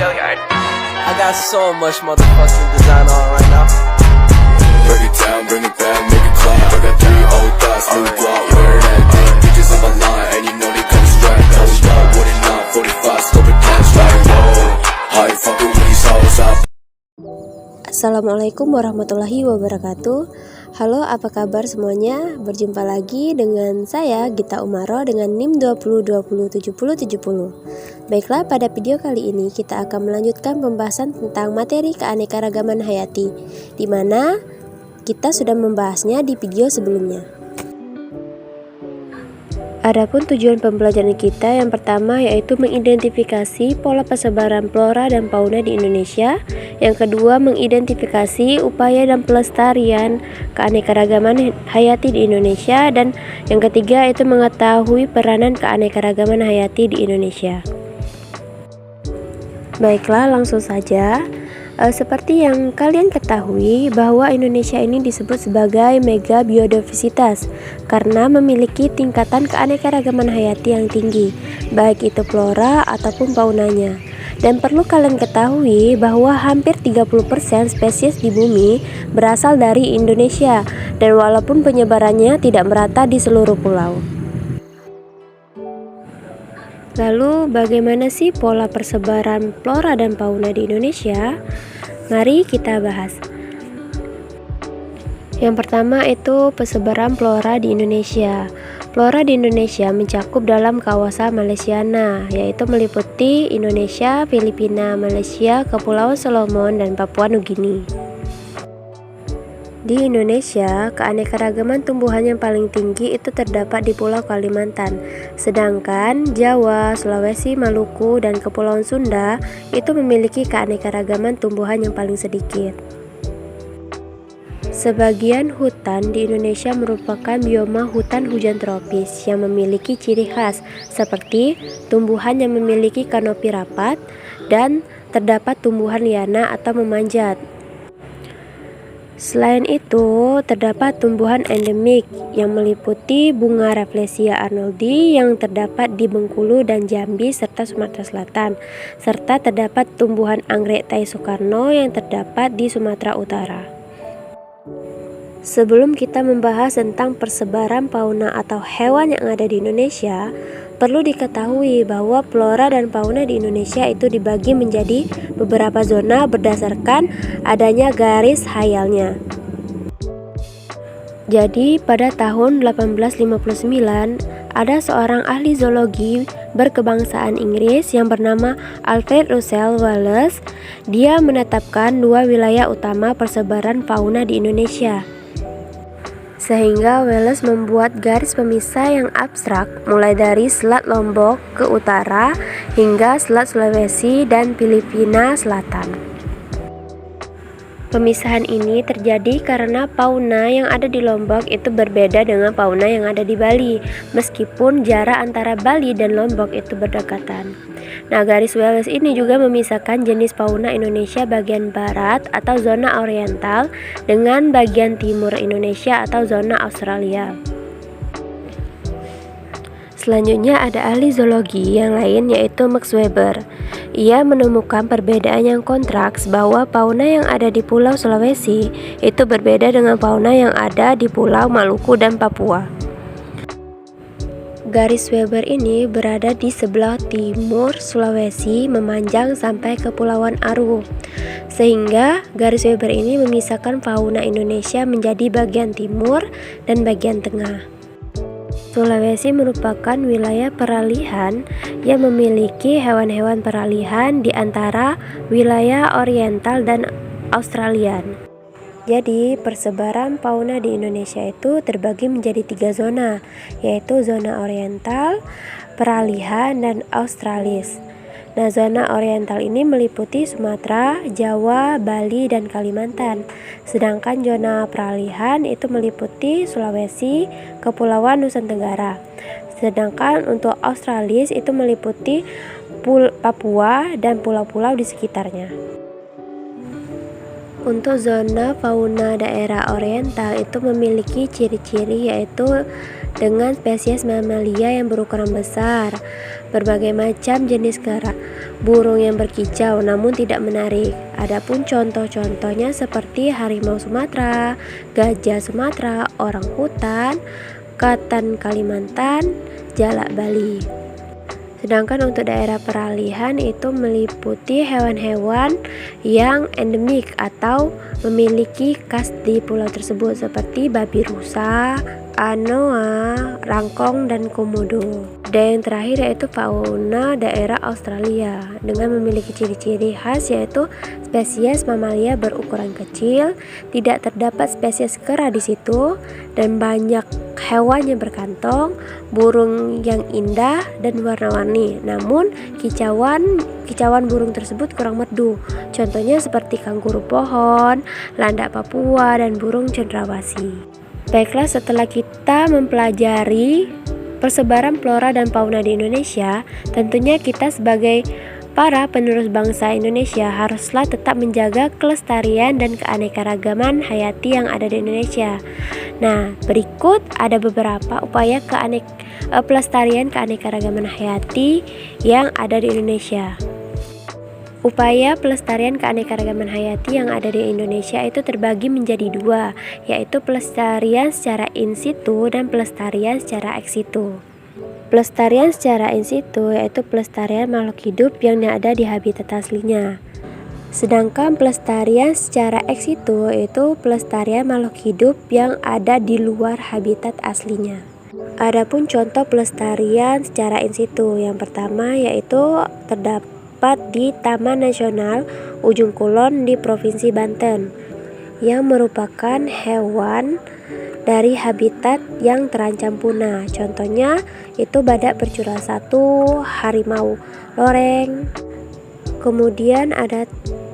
I got so much motherfucking design on right now. Break it down, bring it back, make it clap. I got 3 old thoughts, new block, where that day. Bitches on my line, and you know they come straight. Hold up, what it not, 45, scope it cash like whoa. How you fucking with these hoes up? Assalamualaikum warahmatullahi wabarakatuh. Halo, apa kabar semuanya? Berjumpa lagi dengan saya Gita Umaro dengan NIM 20207070. Baiklah, pada video kali ini kita akan melanjutkan pembahasan tentang materi keanekaragaman hayati, di mana kita sudah membahasnya di video sebelumnya. Adapun tujuan pembelajaran kita yang pertama yaitu mengidentifikasi pola persebaran flora dan fauna di Indonesia. Yang kedua, mengidentifikasi upaya dan pelestarian keanekaragaman hayati di Indonesia. Dan yang ketiga itu mengetahui peranan keanekaragaman hayati di Indonesia. Baiklah, langsung saja. Seperti yang kalian ketahui bahwa Indonesia ini disebut sebagai mega biodiversitas karena memiliki tingkatan keanekaragaman hayati yang tinggi, baik itu flora ataupun faunanya. Dan perlu kalian ketahui bahwa hampir 30% spesies di bumi berasal dari Indonesia, dan walaupun penyebarannya tidak merata di seluruh pulau. Lalu bagaimana sih pola persebaran flora dan fauna di Indonesia? Mari kita bahas. Yang pertama itu persebaran flora di Indonesia. Flora di Indonesia mencakup dalam kawasan Malaysiana, yaitu meliputi Indonesia, Filipina, Malaysia, Kepulauan Solomon, dan Papua Nugini. Di Indonesia, keanekaragaman tumbuhan yang paling tinggi itu terdapat di Pulau Kalimantan, sedangkan Jawa, Sulawesi, Maluku, dan Kepulauan Sunda itu memiliki keanekaragaman tumbuhan yang paling sedikit. Sebagian hutan di Indonesia merupakan bioma hutan hujan tropis yang memiliki ciri khas seperti tumbuhan yang memiliki kanopi rapat dan terdapat tumbuhan liana atau memanjat. Selain itu, terdapat tumbuhan endemik yang meliputi bunga Rafflesia arnoldii yang terdapat di Bengkulu dan Jambi serta Sumatera Selatan, serta terdapat tumbuhan anggrek Tai Soekarno yang terdapat di Sumatera Utara. Sebelum kita membahas tentang persebaran fauna atau hewan yang ada di Indonesia, perlu diketahui bahwa flora dan fauna di Indonesia itu dibagi menjadi beberapa zona berdasarkan adanya garis hayalnya. Jadi pada tahun 1859 ada seorang ahli zoologi berkebangsaan Inggris yang bernama Alfred Russel Wallace. Dia menetapkan 2 wilayah utama persebaran fauna di Indonesia. Sehingga Wallace membuat garis pemisah yang abstrak mulai dari Selat Lombok ke utara hingga Selat Sulawesi dan Filipina Selatan. Pemisahan ini terjadi karena fauna yang ada di Lombok itu berbeda dengan fauna yang ada di Bali, meskipun jarak antara Bali dan Lombok itu berdekatan. Nah, garis Wallace ini juga memisahkan jenis fauna Indonesia bagian barat atau zona oriental dengan bagian timur Indonesia atau zona Australia. Selanjutnya ada ahli zoologi yang lain yaitu Max Weber. Ia menemukan perbedaan yang kontraks bahwa fauna yang ada di Pulau Sulawesi itu berbeda dengan fauna yang ada di Pulau Maluku dan Papua. Garis Weber ini berada di sebelah timur Sulawesi memanjang sampai ke Kepulauan Aru. Sehingga garis Weber ini memisahkan fauna Indonesia menjadi bagian timur dan bagian tengah. Sulawesi merupakan wilayah peralihan yang memiliki hewan-hewan peralihan di antara wilayah oriental dan Australian. Jadi, persebaran fauna di Indonesia itu terbagi menjadi 3 zona, yaitu zona oriental, peralihan, dan australis. Nah, zona oriental ini meliputi Sumatera, Jawa, Bali, dan Kalimantan. Sedangkan zona peralihan itu meliputi Sulawesi, Kepulauan Nusantara. Sedangkan untuk australis itu meliputi Papua dan pulau-pulau di sekitarnya. Untuk zona fauna daerah oriental itu memiliki ciri-ciri yaitu dengan spesies mamalia yang berukuran besar, berbagai macam jenis kera, burung yang berkicau namun tidak menarik. Adapun contoh-contohnya seperti harimau Sumatera, gajah Sumatera, orang hutan, katan Kalimantan, jalak Bali. Sedangkan untuk daerah peralihan itu meliputi hewan-hewan yang endemik atau memiliki khas di pulau tersebut seperti babi rusa, anoa, rangkong, dan komodo. Dan yang terakhir yaitu fauna daerah Australia dengan memiliki ciri-ciri khas yaitu spesies mamalia berukuran kecil, tidak terdapat spesies kera di situ, dan banyak hewan yang berkantong, burung yang indah dan warna-warni. Namun kicauan burung tersebut kurang merdu. Contohnya seperti kanguru pohon, landak Papua, dan burung cendrawasih. Baiklah, setelah kita mempelajari persebaran flora dan fauna di Indonesia, tentunya kita sebagai para penerus bangsa Indonesia haruslah tetap menjaga kelestarian dan keanekaragaman hayati yang ada di Indonesia. Nah, berikut ada beberapa upaya pelestarian keanekaragaman hayati yang ada di Indonesia. Upaya pelestarian keanekaragaman hayati yang ada di Indonesia itu terbagi menjadi dua, yaitu pelestarian secara in situ dan pelestarian secara ex situ. Pelestarian secara in situ yaitu pelestarian makhluk hidup yang ada di habitat aslinya. Sedangkan pelestarian secara ex situ yaitu pelestarian makhluk hidup yang ada di luar habitat aslinya. Adapun contoh pelestarian secara in situ, yang pertama yaitu terdapat di Taman Nasional Ujung Kulon di Provinsi Banten yang merupakan hewan dari habitat yang terancam punah. Contohnya itu badak bercula 1, harimau loreng. Kemudian ada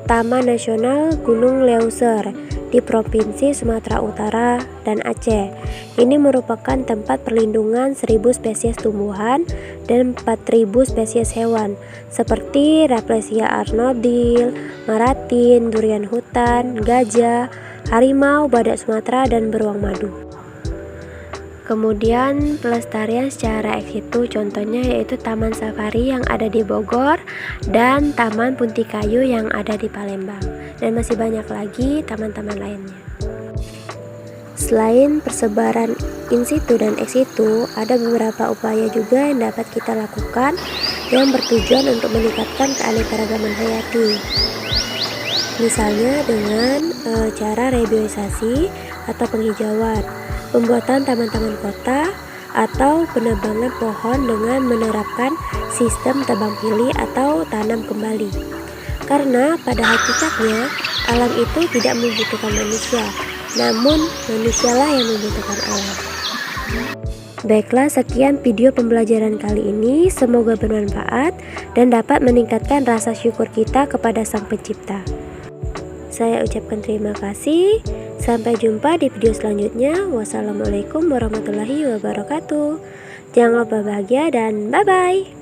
Taman Nasional Gunung Leuser di Provinsi Sumatera Utara dan Aceh. Ini merupakan tempat perlindungan 1000 spesies tumbuhan dan 4000 spesies hewan seperti Rafflesia arnoldil, maratin, durian hutan, gajah, harimau, badak Sumatera, dan beruang madu. Kemudian pelestarian secara ex situ contohnya yaitu Taman Safari yang ada di Bogor dan Taman Puntikayu yang ada di Palembang, dan masih banyak lagi taman-taman lainnya. Selain persebaran in situ dan ex situ, ada beberapa upaya juga yang dapat kita lakukan yang bertujuan untuk meningkatkan keanekaragaman hayati. Misalnya dengan cara rebioisasi atau penghijauan, pembuatan taman-taman kota, atau penebangan pohon dengan menerapkan sistem tebang pilih atau tanam kembali. Karena pada hakikatnya alam itu tidak membutuhkan manusia, namun manusialah yang membutuhkan alam. Baiklah, sekian video pembelajaran kali ini, semoga bermanfaat dan dapat meningkatkan rasa syukur kita kepada Sang Pencipta. Saya ucapkan terima kasih. Sampai jumpa di video selanjutnya. Wassalamualaikum warahmatullahi wabarakatuh. Jangan lupa bahagia dan bye-bye.